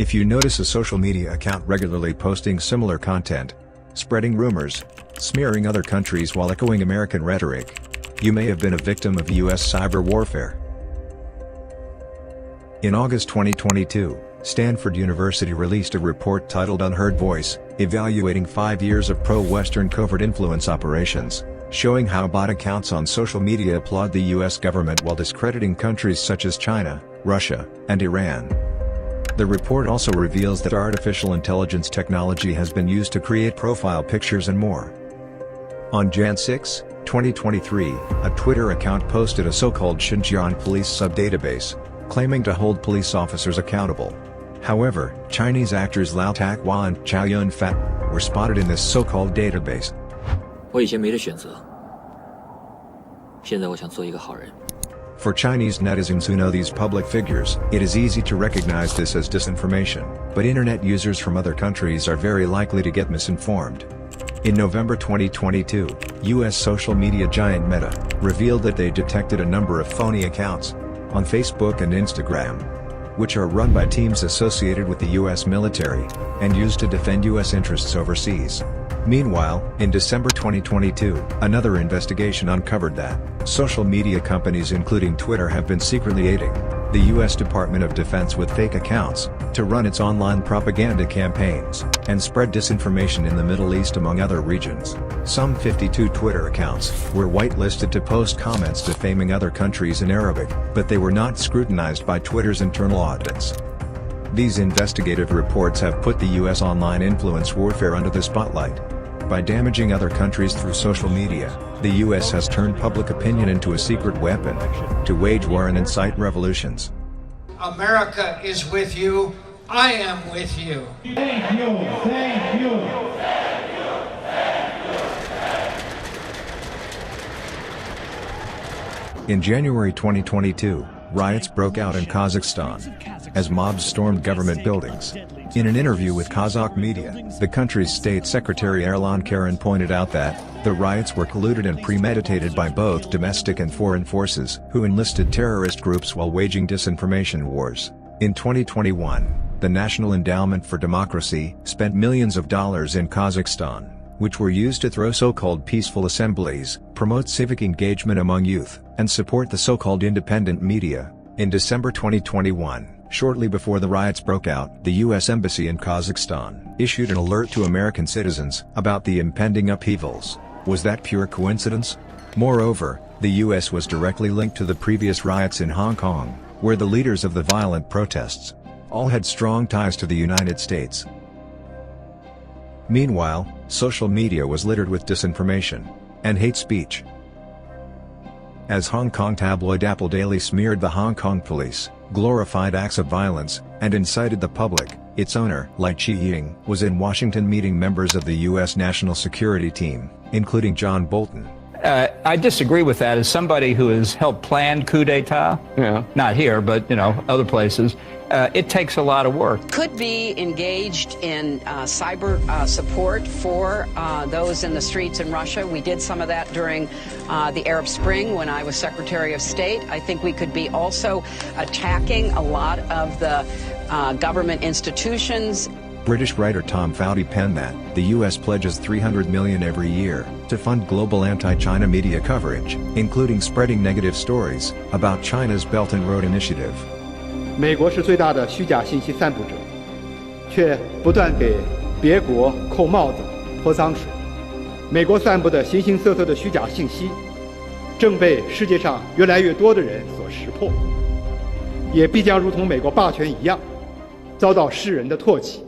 If you notice a social media account regularly posting similar content, spreading rumors, smearing other countries while echoing American rhetoric, you may have been a victim of U.S. cyber warfare. In August 2022, Stanford University released a report titled Unheard Voice, evaluating 5 years of pro-Western covert influence operations, showing how bot accounts on social media applaud the U.S. government while discrediting countries such as China, Russia, and Iran. The report also reveals that artificial intelligence technology has been used to create profile pictures and more. On Jan 6, 2023, a Twitter account posted a so-called Xinjiang police sub-database, claiming to hold police officers accountable. However, Chinese actors Lao Takhua and Chow Yun-fat were spotted in this so-called database. 我以前没得选择，现在我想做一个好人。 For Chinese netizens who know these public figures, it is easy to recognize this as disinformation, but internet users from other countries are very likely to get misinformed. In November 2022, US social media giant Meta revealed that they detected a number of phony accounts on Facebook and Instagram, which are run by teams associated with the US military and used to defend US interests overseas. Meanwhile, in December 2022, another investigation uncovered that social media companies including Twitter have been secretly aiding the US Department of Defense with fake accounts to run its online propaganda campaigns and spread disinformation in the Middle East among other regions. Some 52 Twitter accounts were whitelisted to post comments defaming other countries in Arabic, but they were not scrutinized by Twitter's internal audits. These investigative reports have put the US online influence warfare under the spotlight. By damaging other countries through social media, the US has turned public opinion into a secret weapon to wage war and incite revolutions. America is with you. I am with you. Thank you. Thank you. In January 2022, riots broke out in Kazakhstan as mobs stormed government buildings. In an interview with Kazakh media, the country's state secretary Erlan Karin pointed out that the riots were colluded and premeditated by both domestic and foreign forces who enlisted terrorist groups while waging disinformation wars. In 2021, the National Endowment for Democracy spent millions of dollars in Kazakhstan, which were used to throw so-called peaceful assemblies, promote civic engagement among youth, and support the so-called independent media. In December 2021, shortly before the riots broke out, the U.S. Embassy in Kazakhstan issued an alert to American citizens about the impending upheavals. Was that pure coincidence? Moreover, the U.S. was directly linked to the previous riots in Hong Kong, where the leaders of the violent protests all had strong ties to the United States. Meanwhile, social media was littered with disinformation and hate speech. As Hong Kong tabloid Apple Daily smeared the Hong Kong police, glorified acts of violence, and incited the public, its owner, Lai Chi-ying, was in Washington meeting members of the U.S. National Security Team, including John Bolton. I disagree with that. As somebody who has helped plan coup d'etat, not here, but other places, it takes a lot of work. Could be engaged in cyber support for those in the streets in Russia. We did some of that during the Arab Spring when I was Secretary of State. I think we could be also attacking a lot of the government institutions. British writer Tom Foudy penned that the U.S. pledges $300 million every year to fund global anti-China media coverage, including spreading negative stories about China's Belt and Road Initiative. 美国是最大的虚假信息散布者，却不断给别国扣帽子、泼脏水。美国散布的形形色色的虚假信息，正被世界上越来越多的人所识破，也必将如同美国霸权一样，遭到世人的唾弃。